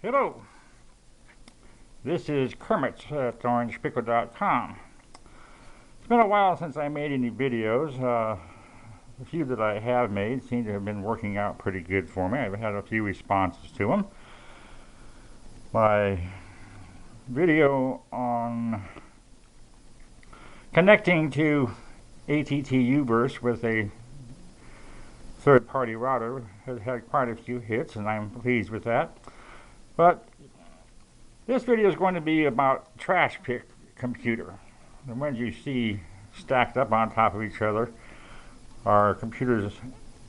Hello, this is Kermit at OrangePickle.com. It's been a while since I made any videos. The few that I have made seem to have been working out pretty good for me. I've had a few responses to them. My video on connecting to ATT-Uverse with a third-party router has had quite a few hits, and I'm pleased with that. But this video is going to be about trash pick computer. The ones you see stacked up on top of each other are computers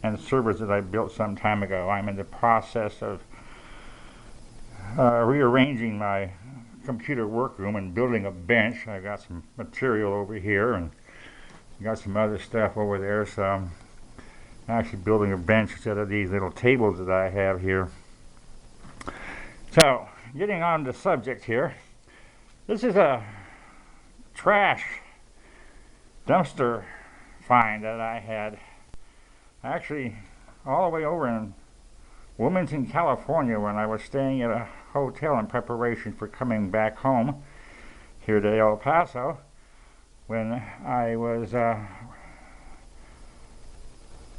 and servers that I built some time ago. I'm in the process of rearranging my computer workroom and building a bench. I've got some material over here and got some other stuff over there, so I'm actually building a bench instead of these little tables that I have here. So, getting on the subject here, this is a trash dumpster find that I had actually all the way over in Wilmington, California, when I was staying at a hotel in preparation for coming back home here to El Paso, when I was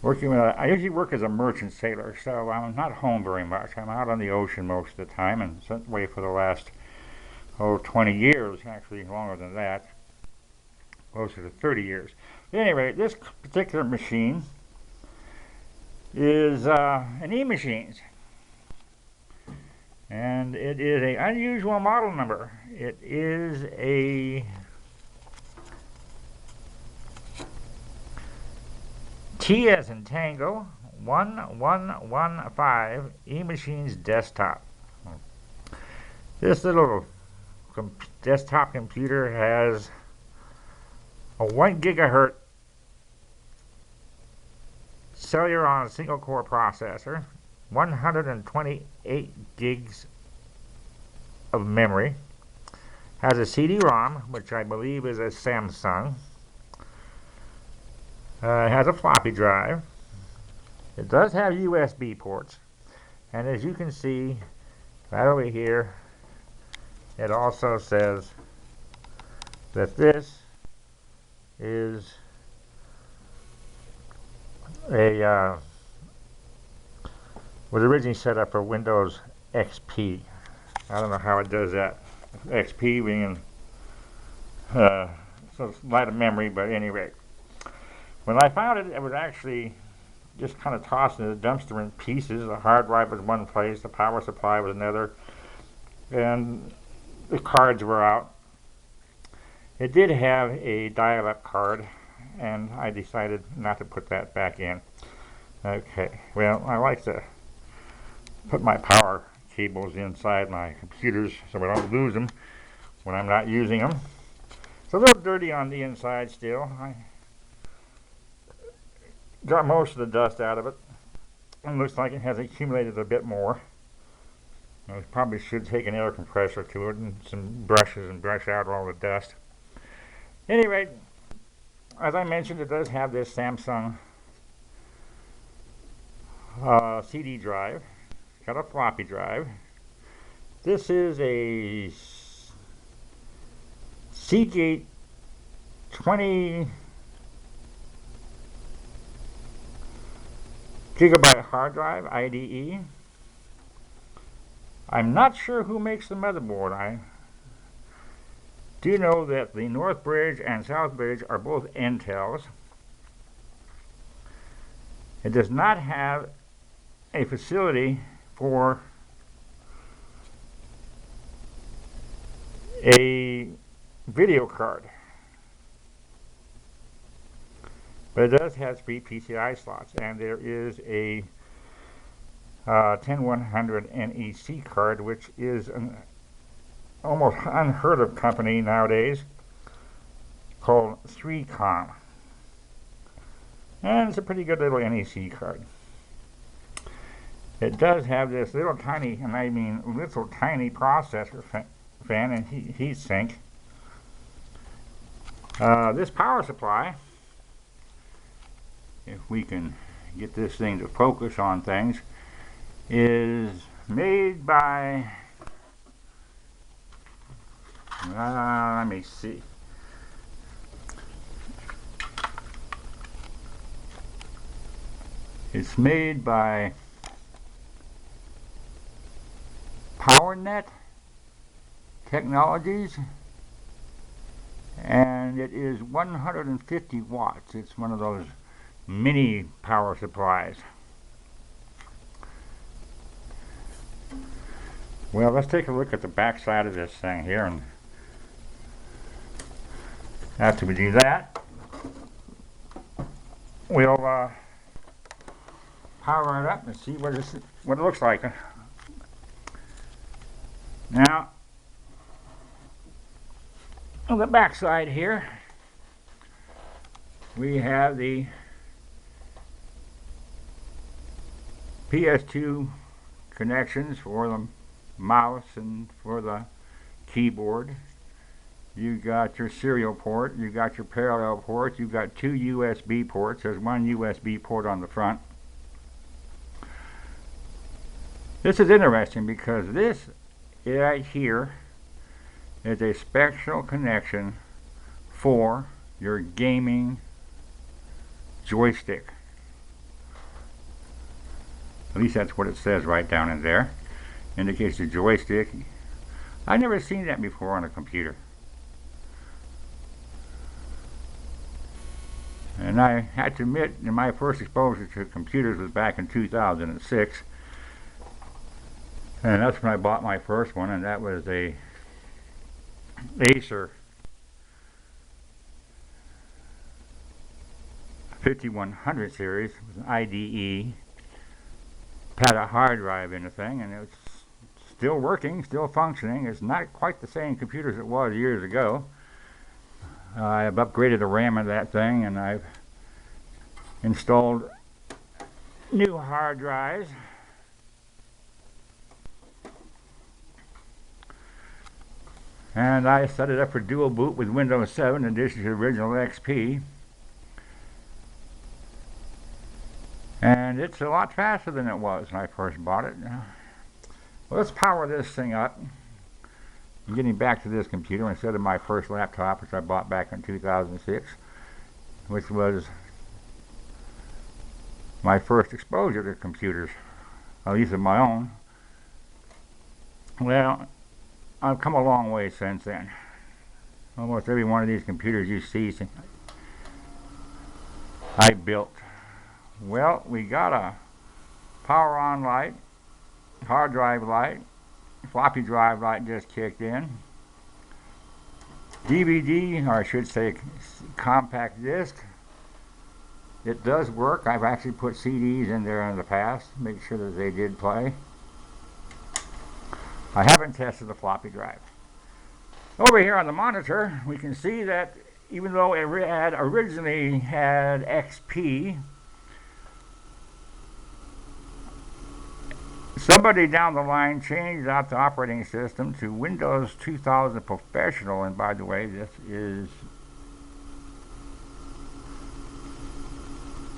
working with I usually work as a merchant sailor, so I'm not home very much. I'm out on the ocean most of the time, and that way for the last 20 years, actually longer than that, closer to 30 years. But anyway, this particular machine is an Emachine, and it is an unusual model number. It is a T as in Tango 1115 Emachine Desktop. This little desktop computer has a 1 gigahertz Celeron single core processor, 128 gigs of memory, has a CD-ROM, which I believe is a Samsung. It has a floppy drive. It does have USB ports, and as you can see right over here, it also says that this is a was originally set up for Windows XP. I don't know how it does that. XP being so it's a lot of memory, but anyway. When I found it, it was actually just kind of tossed in the dumpster in pieces. The hard drive was one place, the power supply was another, and the cards were out. It did have a dial-up card, and I decided not to put that back in. Okay, well, I like to put my power cables inside my computers so I don't lose them when I'm not using them. It's a little dirty on the inside still. I got most of the dust out of it. It looks like it has accumulated a bit more. I probably should take an air compressor to it and some brushes and brush out all the dust. Anyway, as I mentioned, it does have this Samsung CD drive. It's got a floppy drive. This is a Seagate 20 gigabyte hard drive, IDE. I'm not sure who makes the motherboard. I do know that the North Bridge and South Bridge are both Intels. It does not have a facility for a video card, but it does have 3 PCI slots, and there is a 10100 NEC card, which is an almost unheard of company nowadays, called 3Com, and it's a pretty good little NEC card. It does have this little tiny, and I mean little tiny processor fan and heat sink. This power supply, if we can get this thing to focus on things, is made by Let me see. It's made by PowerNet Technologies, and it is 150 watts. It's one of those mini power supplies. Well, let's take a look at the back side of this thing here, and after we do that, we'll power it up and see what it looks like. Now, on the back side here, we have the PS2 connections for the mouse and for the keyboard. You got your serial port, you got your parallel port, you've got two USB ports. There's one USB port on the front. This is interesting because this right here is a special connection for your gaming joystick. At least that's what it says right down in there. Indicates the joystick. I've never seen that before on a computer. And I had to admit, my first exposure to computers was back in 2006. And that's when I bought my first one, and that was a Acer 5100 series. It was an IDE. Had a hard drive in the thing, and it's still working, still functioning. It's not quite the same computer as it was years ago. I've upgraded the RAM of that thing, and I've installed new hard drives. And I set it up for dual boot with Windows 7 in addition to the original XP. And it's a lot faster than it was when I first bought it. Well, let's power this thing up. I'm getting back to this computer instead of my first laptop, which I bought back in 2006, which was my first exposure to computers, at least of my own. Well, I've come a long way since then. Almost every one of these computers you see I built. Well, we got a power on light, hard drive light, floppy drive light just kicked in, DVD, or I should say compact disc. It does work. I've actually put CDs in there in the past, make sure that they did play. I haven't tested the floppy drive. Over here on the monitor, we can see that even though it had originally had XP, somebody down the line changed out the operating system to Windows 2000 Professional, and by the way, this is,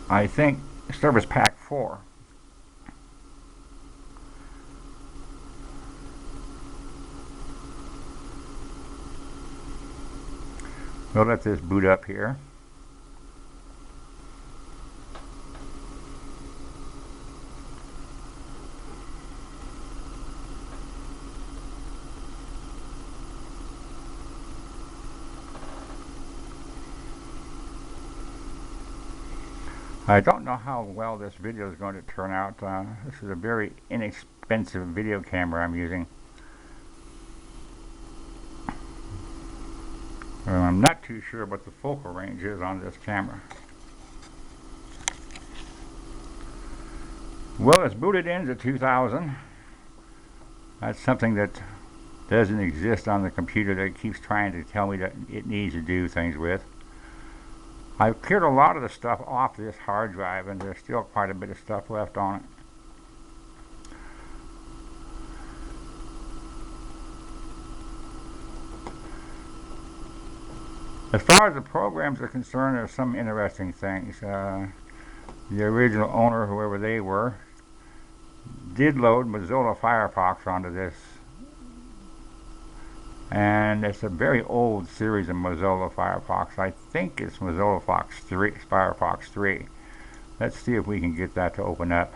I think, Service Pack 4. We'll let this boot up here. I don't know how well this video is going to turn out. This is a very inexpensive video camera I'm using. I'm not too sure what the focal range is on this camera. Well, it's booted into 2000. That's something that doesn't exist on the computer that keeps trying to tell me that it needs to do things with. I've cleared a lot of the stuff off this hard drive, and there's still quite a bit of stuff left on it. As far as the programs are concerned, there's some interesting things. The original owner, whoever they were, did load Mozilla Firefox onto this and it's a very old series of Mozilla Firefox. I think it's Mozilla Firefox 3. Let's see if we can get that to open up.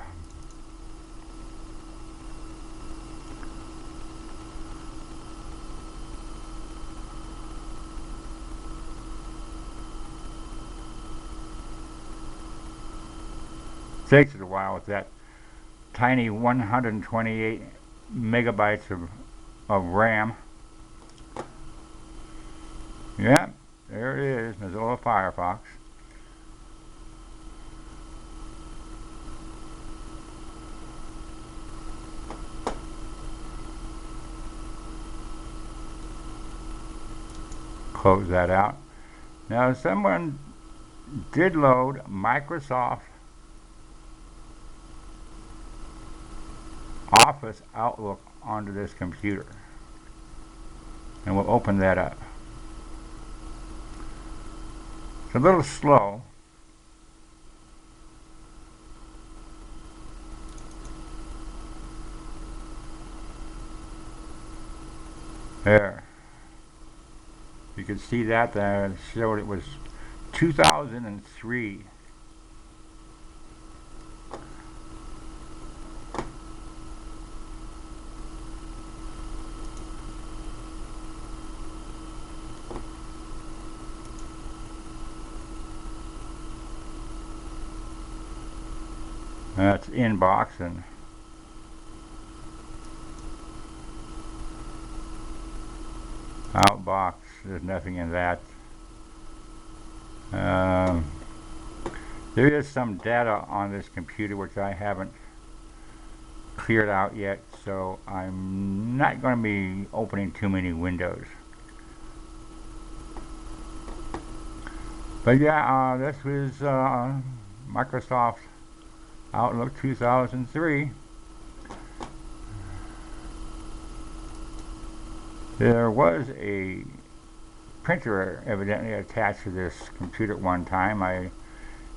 Takes it a while with that tiny 128 megabytes of RAM. Yeah, there it is, Mozilla Firefox. Close that out. Now someone did load Microsoft Office Outlook onto this computer, and we'll open that up. It's a little slow. There. You can see that there showed it was 2003. That's inbox and outbox. There's nothing in that. There is some data on this computer which I haven't cleared out yet, so I'm not going to be opening too many windows. But yeah, this was Microsoft Outlook 2003. There was a printer evidently attached to this computer at one time. I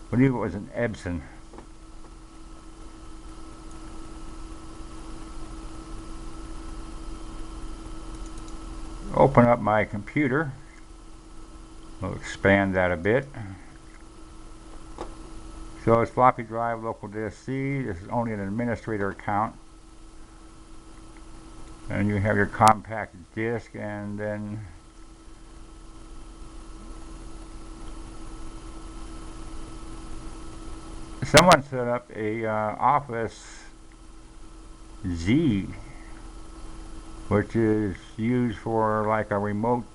believe it was an Epson. Open up my computer. We'll expand that a bit. So it's floppy drive, local disk C. This is only an administrator account. And you have your compact disk, and then someone set up a Office Z, which is used for like a remote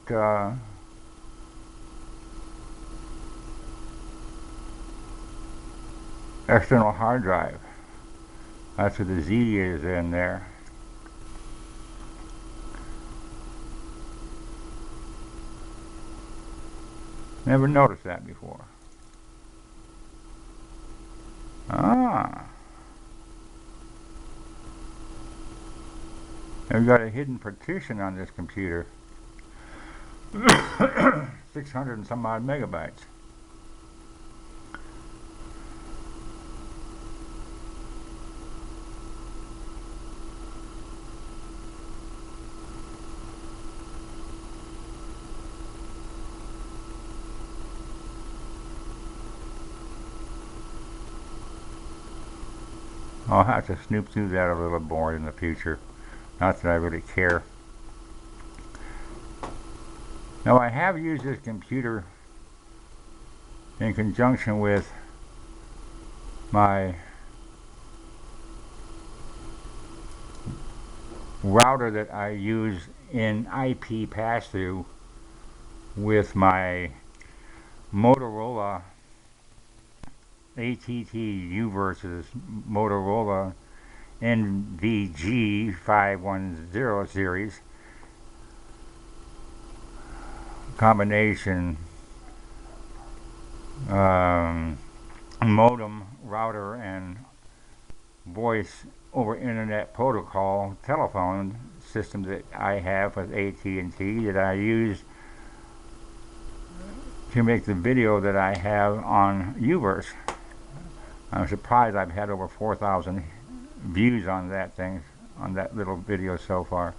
external hard drive. That's what the Z is in there. Never noticed that before. Ah. I've got a hidden partition on this computer. 600 and some odd megabytes. I'll have to snoop through that a little more in the future. Not that I really care. Now I have used this computer in conjunction with my router that I use in IP pass-through with my Motorola ATT versus Motorola NVG510 series combination modem, router, and voice over internet protocol telephone system that I have with AT&T that I use to make the video that I have on Uverse. I'm surprised I've had over 4,000 views on that thing, on that little video so far.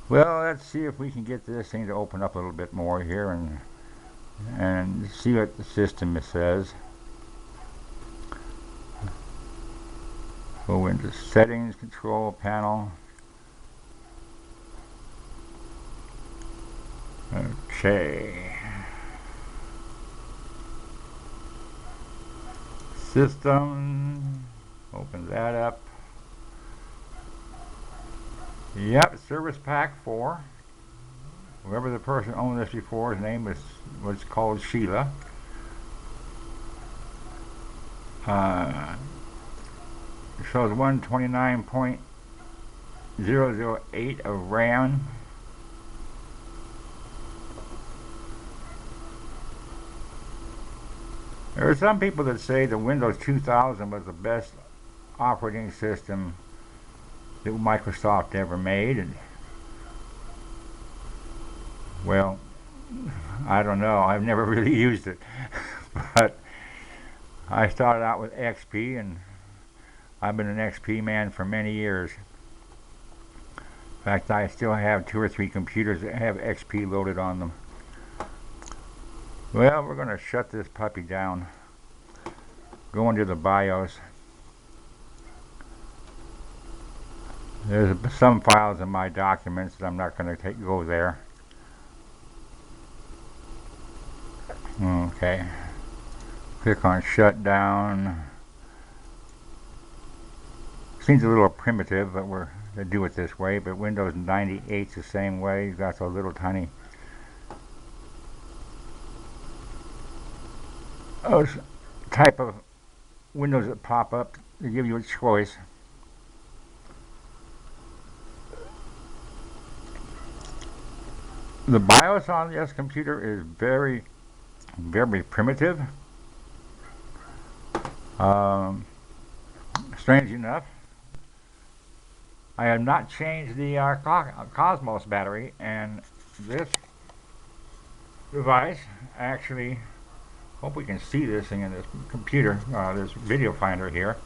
Well, let's see if we can get this thing to open up a little bit more here and see what the system says. Go into settings, control panel. Okay. System. Open that up. Yep, Service Pack 4. Whoever the person owned this before, his name was called Sheila. It shows 129.008 of RAM. There are some people that say the Windows 2000 was the best operating system that Microsoft ever made. And, well, I don't know. I've never really used it. But I started out with XP, and I've been an XP man for many years. In fact, I still have 2 or 3 computers that have XP loaded on them. Well, we're going to shut this puppy down. Go into the BIOS. There's some files in my documents that I'm not going to go there. Okay. Click on shutdown. Seems a little primitive, but we're going to do it this way. But Windows 98's the same way. You've got those little tiny type of windows that pop up to give you a choice. The BIOS on this computer is very, very primitive. Strange enough, I have not changed the Cosmos battery, and this device actually, hope we can see this thing in this computer, this video finder here.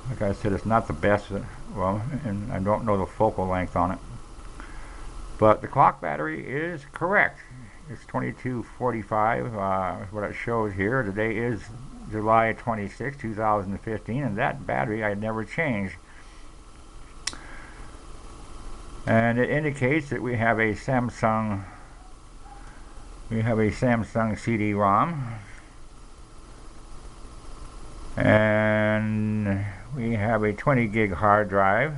Like I said, it's not the best, well, and I don't know the focal length on it. But the clock battery is correct. It's 2245, what it shows here. Today is July 26, 2015, and that battery I never changed. And it indicates that we have a Samsung CD-ROM, and we have a 20 gig hard drive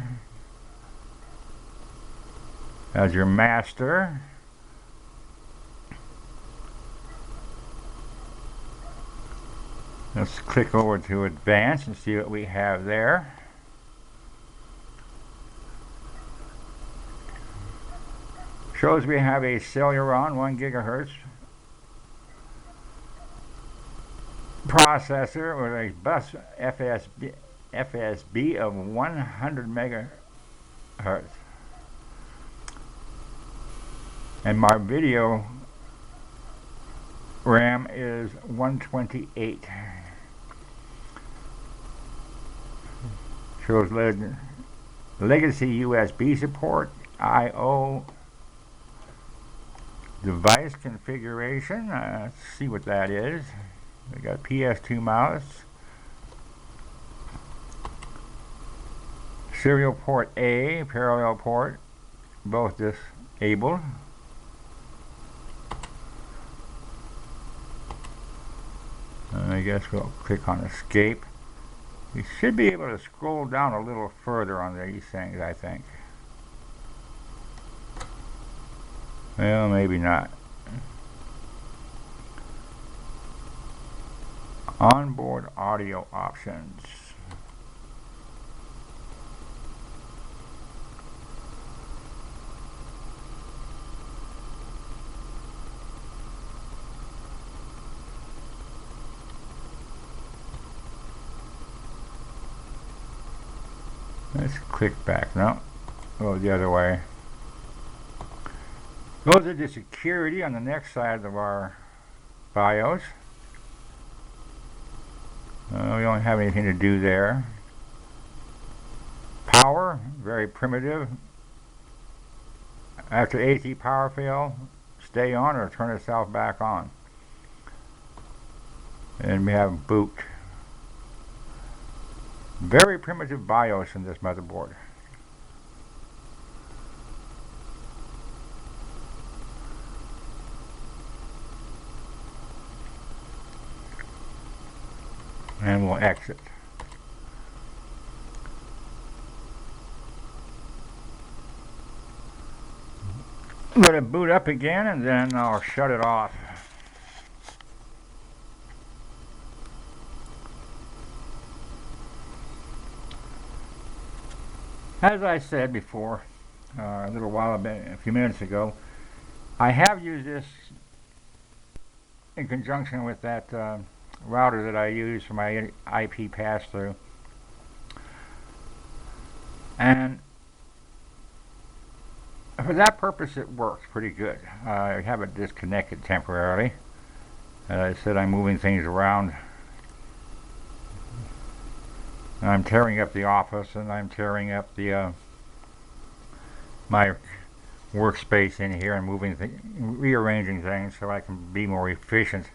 as your master. Let's click over to advanced and see what we have there. Shows we have a Celeron 1 gigahertz processor with a bus FSB of 100 megahertz. And my video RAM is 128. Shows legacy USB support, I/O, device configuration. Let's see what that is. We got PS2 mouse, serial port A, parallel port, both disabled. I guess we'll click on escape. We should be able to scroll down a little further on these things, I think. Well, maybe not. Onboard audio options. Let's click back. No, go the other way. Goes into security on the next side of our BIOS. We don't have anything to do there. Power, very primitive. After AC power fail, stay on or turn itself back on. And we have boot. Very primitive BIOS in this motherboard. And we'll exit. Let it boot up again and then I'll shut it off. As I said before, a little while, a few minutes ago, I have used this in conjunction with that router that I use for my IP pass-through. And for that purpose, it works pretty good. I have it disconnected temporarily. As I said, I'm moving things around. I'm tearing up the office, and I'm tearing up the my workspace in here and rearranging things so I can be more efficient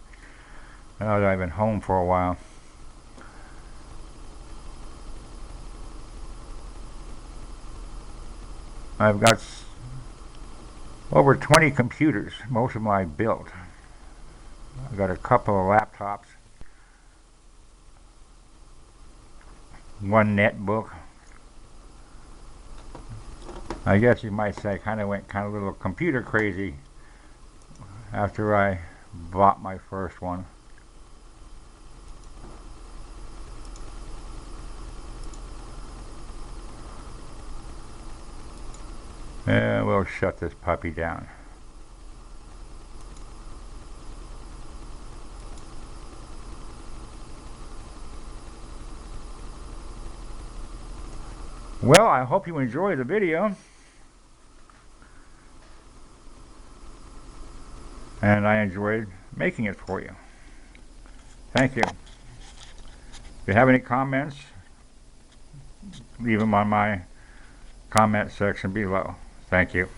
now that I've been home for a while. I've got over 20 computers. Most of them I built. I've got a couple of laptops, one netbook. I guess you might say I went a little computer crazy after I bought my first one. And we'll shut this puppy down. Well, I hope you enjoyed the video. And I enjoyed making it for you. Thank you. If you have any comments, leave them on my comment section below. Thank you.